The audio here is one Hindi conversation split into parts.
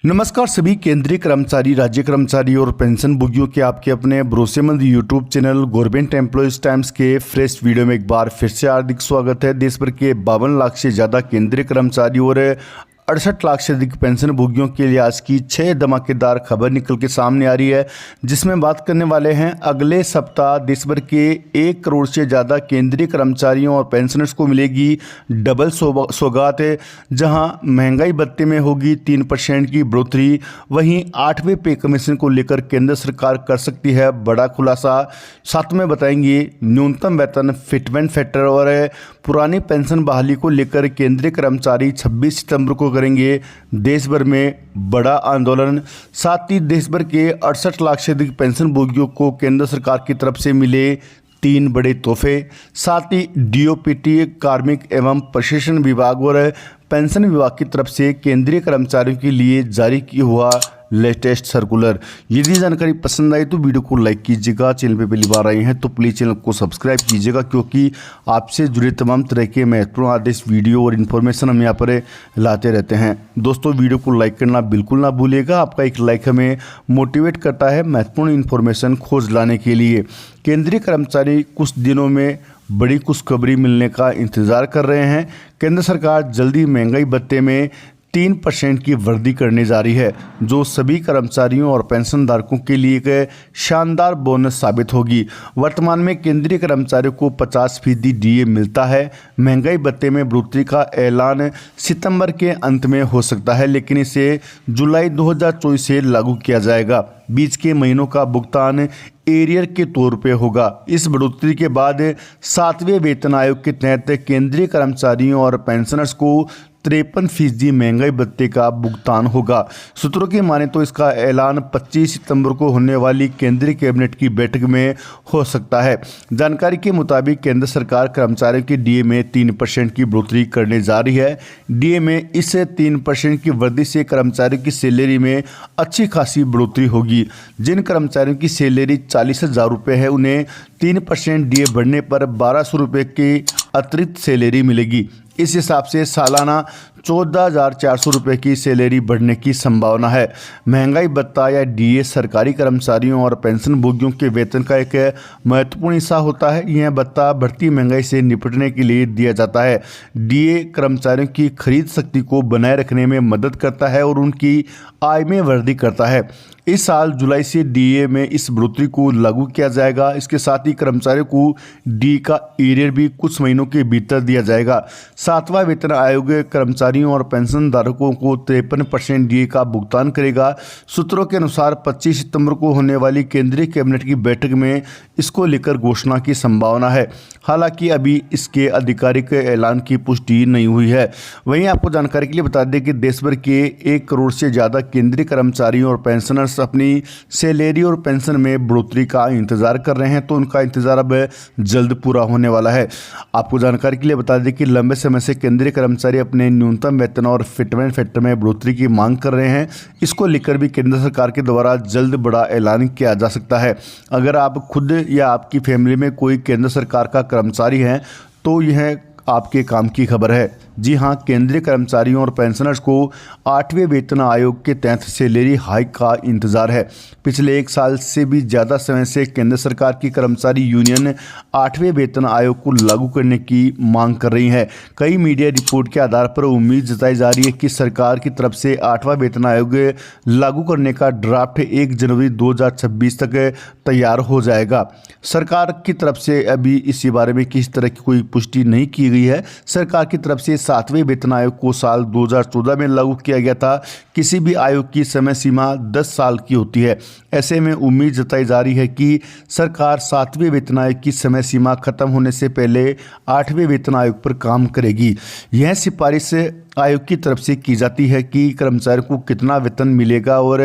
नमस्कार सभी केंद्रीय कर्मचारी, राज्य कर्मचारी और पेंशन भोगियों के आपके अपने भरोसेमंद YouTube channel government employees times के फ्रेश वीडियो में एक बार फिर से हार्दिक स्वागत है। देश भर के 52 लाख से ज़्यादा केंद्रीय कर्मचारी और 68 लाख से अधिक पेंशन भोगियों के लिए आज की 6 धमाकेदार खबर निकल के सामने आ रही है, जिसमें बात करने वाले हैं अगले सप्ताह देश भर के 1 करोड़ से ज़्यादा केंद्रीय कर्मचारियों और पेंशनर्स को मिलेगी डबल सौगात, जहां महंगाई भत्ते में होगी 3% की बढ़ोतरी। वहीं 8वें पे कमीशन को लेकर केंद्र सरकार कर सकती है बड़ा खुलासा। साथ में बताएंगे न्यूनतम वेतन फिटमेंट फैक्टर और पुरानी पेंशन बहाली को लेकर केंद्रीय कर्मचारी 26 सितंबर को करेंगे देश भर में बड़ा आंदोलन। साथ ही देश भर के 68 लाख से अधिक पेंशन भोगियों को केंद्र सरकार की तरफ से मिले 3 बड़े तोहफे। साथ ही डीओपीटी, कार्मिक एवं प्रशासन विभाग और पेंशन विभाग की तरफ से केंद्रीय कर्मचारियों के लिए जारी किया हुआ लेटेस्ट सर्कुलर। यदि जानकारी पसंद आई तो वीडियो को लाइक कीजिएगा। चैनल पे पहली बार आए हैं तो प्लीज़ चैनल को सब्सक्राइब कीजिएगा, क्योंकि आपसे जुड़े तमाम तरह के महत्वपूर्ण आदेश, वीडियो और इन्फॉर्मेशन हम यहाँ पर लाते रहते हैं। दोस्तों, वीडियो को लाइक करना बिल्कुल ना भूलिएगा। आपका एक लाइक हमें मोटिवेट करता है महत्वपूर्ण इन्फॉर्मेशन खोज लाने के लिए। केंद्रीय कर्मचारी कुछ दिनों में बड़ी खुशखबरी मिलने का इंतज़ार कर रहे हैं। केंद्र सरकार जल्दी महंगाई भत्ते में 3% की वृद्धि करने जा रही है, जो सभी कर्मचारियों और पेंशनधारकों के लिए एक शानदार बोनस साबित होगी। वर्तमान में केंद्रीय कर्मचारियों को 50% डीए मिलता है। महंगाई भत्ते में बढ़ोतरी का ऐलान सितंबर के अंत में हो सकता है, लेकिन इसे जुलाई 2024 से लागू किया जाएगा। बीच के महीनों का भुगतान एरियर के तौर पे होगा। इस बढ़ोतरी के बाद 7वें वेतन आयोग के तहत केंद्रीय कर्मचारियों और पेंशनर्स को 53% महंगाई भत्ते का भुगतान होगा। सूत्रों की माने तो इसका ऐलान 25 सितंबर को होने वाली केंद्रीय कैबिनेट की बैठक में हो सकता है। जानकारी के मुताबिक केंद्र सरकार कर्मचारियों के डीए में 3% की बढ़ोतरी करने जा रही है। डीए में इस 3% की वृद्धि से कर्मचारियों की सैलरी में अच्छी खासी बढ़ोतरी होगी। जिन कर्मचारियों की सैलरी 40,000 रुपये है, उन्हें 3% डीए बढ़ने पर 1,200 रुपये की अतिरिक्त सैलरी मिलेगी। इस हिसाब से सालाना 14,400 रुपये की सैलरी बढ़ने की संभावना है। महंगाई भत्ता या डीए सरकारी कर्मचारियों और पेंशन भोगियों के वेतन का एक महत्वपूर्ण हिस्सा होता है। यह भत्ता बढ़ती महंगाई से निपटने के लिए दिया जाता है। डीए कर्मचारियों की खरीद शक्ति को बनाए रखने में मदद करता है और उनकी आय में वृद्धि करता है। इस साल जुलाई से डीए में इस बढ़ोतरी को लागू किया जाएगा। इसके साथ ही कर्मचारियों को डी का एरियर भी कुछ महीनों के भीतर दिया जाएगा। 7वां वेतन आयोग कर्मचारियों और पेंशनधारकों को 53% डीए का भुगतान करेगा। सूत्रों के अनुसार 25 सितंबर को होने वाली केंद्रीय कैबिनेट की बैठक में इसको लेकर घोषणा की संभावना है। हालांकि अभी इसके आधिकारिक ऐलान की पुष्टि नहीं हुई है। वहीं आपको जानकारी के लिए बता दें कि देश भर के 1 करोड़ से ज़्यादा केंद्रीय कर्मचारियों और पेंशनर्स अपनी सैलरी और पेंशन में बढ़ोतरी का इंतजार कर रहे हैं, तो उनका इंतजार अब जल्द पूरा होने वाला है। आपको जानकारी के लिए बता दें कि लंबे समय से केंद्रीय कर्मचारी अपने न्यूनतम वेतन और फिटमेंट फैक्टर में बढ़ोतरी की मांग कर रहे हैं। इसको लेकर भी केंद्र सरकार के द्वारा जल्द बड़ा ऐलान किया जा सकता है। अगर आप खुद या आपकी फैमिली में कोई केंद्र सरकार का कर्मचारी है तो यह आपके काम की खबर है। जी हां, केंद्रीय कर्मचारियों और पेंशनर्स को 8वें वेतन आयोग के तहत सैलरी हाइक का इंतजार है। पिछले 1 साल से भी ज़्यादा समय से केंद्र सरकार की कर्मचारी यूनियन 8वें वेतन आयोग को लागू करने की मांग कर रही है। कई मीडिया रिपोर्ट के आधार पर उम्मीद जताई जा रही है कि सरकार की तरफ से 8वां वेतन आयोग लागू करने का ड्राफ्ट 1 जनवरी 2026 तक तैयार हो जाएगा। सरकार की तरफ से अभी इसी बारे में किसी तरह की कोई पुष्टि नहीं की गई है। सरकार की तरफ से 7वें वेतन आयोग को साल 2014 में लागू किया गया था। किसी भी आयोग की समय सीमा 10 साल की होती है। ऐसे में उम्मीद जताई जा रही है कि सरकार 7वें वेतन आयोग की समय सीमा खत्म होने से पहले 8वें वेतन आयोग पर काम करेगी। यह सिफारिश आयोग की तरफ से की जाती है कि कर्मचारी को कितना वेतन मिलेगा और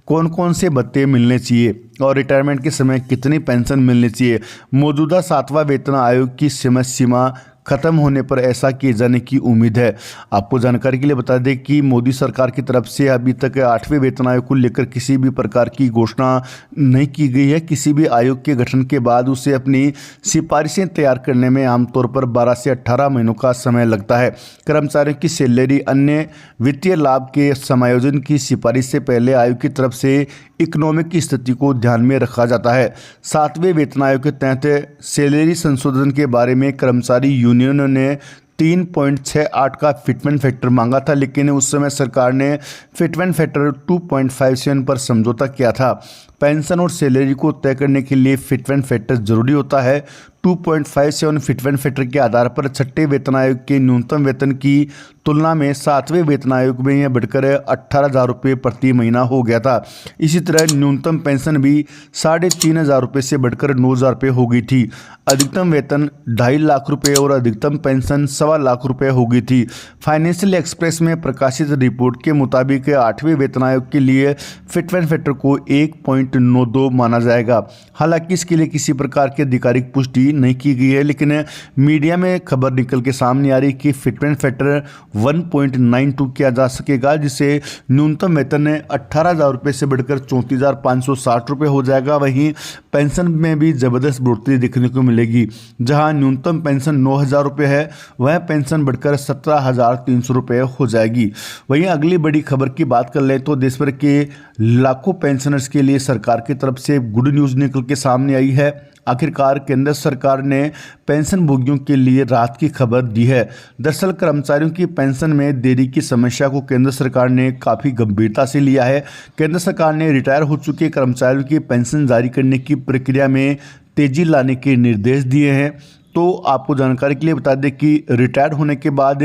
कौन कौन से भत्ते मिलने चाहिए और रिटायरमेंट के समय कितनी पेंशन मिलनी चाहिए। मौजूदा 7वां वेतन आयोग की समय सीमा खत्म होने पर ऐसा किए जाने की उम्मीद है। आपको जानकारी के लिए बता दें कि मोदी सरकार की तरफ से अभी तक 8वें वेतन आयोग को लेकर किसी भी प्रकार की घोषणा नहीं की गई है। किसी भी आयोग के गठन के बाद उसे अपनी सिफारिशें तैयार करने में आमतौर पर 12 से 18 महीनों का समय लगता है। कर्मचारियों की सैलरी, अन्य वित्तीय लाभ के समायोजन की सिफारिश से पहले आयोग की तरफ से इकोनॉमिक की स्थिति को ध्यान में रखा जाता है। 7वें वेतन आयोग के तहत सैलरी संशोधन के बारे में कर्मचारी यूनियनों ने 3.68 का फिटमेंट फैक्टर मांगा था, लेकिन उस समय सरकार ने फिटमेंट फैक्टर 2.57 पर समझौता किया था। पेंशन और सैलरी को तय करने के लिए फिटमेंट फैक्टर जरूरी होता है। 2.57 फिटमेंट फैक्टर के आधार पर 6ठे वेतन आयोग के न्यूनतम वेतन की तुलना में 7वें वेतन आयोग में यह बढ़कर 18,000 रुपये प्रति महीना हो गया था। इसी तरह न्यूनतम पेंशन भी 3,500 रुपये से बढ़कर 9,000 रुपये हो गई थी। अधिकतम वेतन 2.5 लाख रुपये और अधिकतम पेंशन 1.25 लाख रुपये हो गई थी। फाइनेंशियल एक्सप्रेस में प्रकाशित रिपोर्ट के मुताबिक 8वें वेतन आयोग के लिए फिटमेंट फैक्टर को 1.92 माना जाएगा। हालांकि इसके लिए किसी प्रकार की आधिकारिक पुष्टि नहीं की गई है, लेकिन मीडिया में खबर निकल के सामने आ रही कि फिटमेंट फैक्टर 1.92 किया जा सकेगा, जिससे न्यूनतम वेतन 18,000 रुपये से बढ़कर 34,560 रुपये हो जाएगा। वहीं पेंशन में भी जबरदस्त बढ़ोतरी देखने को मिलेगी। जहां न्यूनतम पेंशन 9,000 रुपये है, वह पेंशन बढ़कर 17,300 रुपये हो जाएगी। वहीं अगली बड़ी खबर की बात कर लें तो देश भर के लाखों पेंशनर्स के लिए सरकार की तरफ से गुड न्यूज़ निकल के सामने आई है। आखिरकार केंद्र सरकार ने पेंशन भोगियों के लिए राहत की खबर दी है। दरअसल कर्मचारियों की पेंशन में देरी की समस्या को केंद्र सरकार ने काफ़ी गंभीरता से लिया है। केंद्र सरकार ने रिटायर हो चुके कर्मचारियों की पेंशन जारी करने की प्रक्रिया में तेजी लाने के निर्देश दिए हैं। तो आपको जानकारी के लिए बता दें कि रिटायर होने के बाद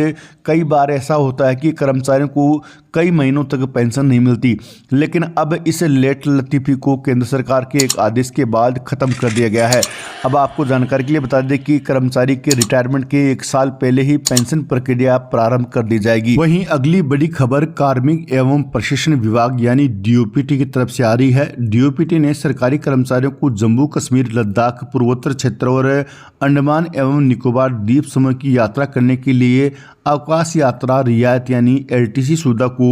कई बार ऐसा होता है कि कर्मचारियों को कई महीनों तक पेंशन नहीं मिलती, लेकिन अब इस लेट लतीफ़ी को केंद्र सरकार के एक आदेश के बाद ख़त्म कर दिया गया है। अब आपको जानकारी के लिए बता दें कि कर्मचारी के रिटायरमेंट के 1 साल पहले ही पेंशन प्रक्रिया प्रारंभ कर दी जाएगी। वहीं अगली बड़ी खबर कार्मिक एवं प्रशिक्षण विभाग यानी DOPT की तरफ से आ रही है। DOPT ने सरकारी कर्मचारियों को जम्मू कश्मीर, लद्दाख, पूर्वोत्तर क्षेत्र और अंडमान एवं निकोबार द्वीप समूह की यात्रा करने के लिए अवकाश यात्रा रियायत यानी LTC सुविधा को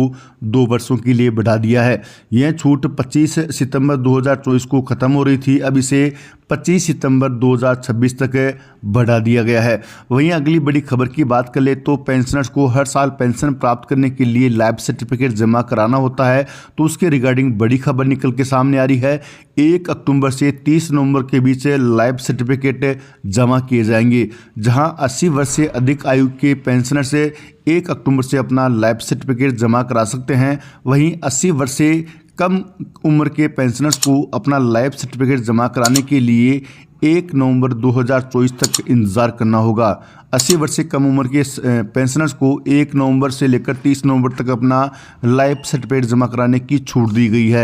2 वर्षों के लिए बढ़ा दिया है। यह छूट 25 सितंबर 2024 को खत्म हो रही थी, अब इसे 25 सितंबर 2026 तक बढ़ा दिया गया है। वहीं अगली बड़ी खबर की बात कर ले तो पेंशनर्स को हर साल पेंशन प्राप्त करने के लिए लाइफ सर्टिफिकेट जमा कराना होता है, तो उसके रिगार्डिंग बड़ी खबर निकल के सामने आ रही है। 1 अक्टूबर से 30 नवंबर के बीच लाइफ सर्टिफिकेट जमा किए जाएंगे। जहां 80 वर्ष से अधिक आयु के पेंशनर से 1 अक्टूबर से अपना लाइफ सर्टिफिकेट जमा करा सकते हैं। वहीं 80 वर्ष से कम उम्र के पेंशनर्स को अपना लाइफ सर्टिफिकेट जमा कराने के लिए 1 नवंबर 2024 तक इंतज़ार करना होगा। 80 वर्ष से कम उम्र के पेंशनर्स को 1 नवंबर से लेकर 30 नवंबर तक अपना लाइफ सर्टिफिकेट जमा कराने की छूट दी गई है।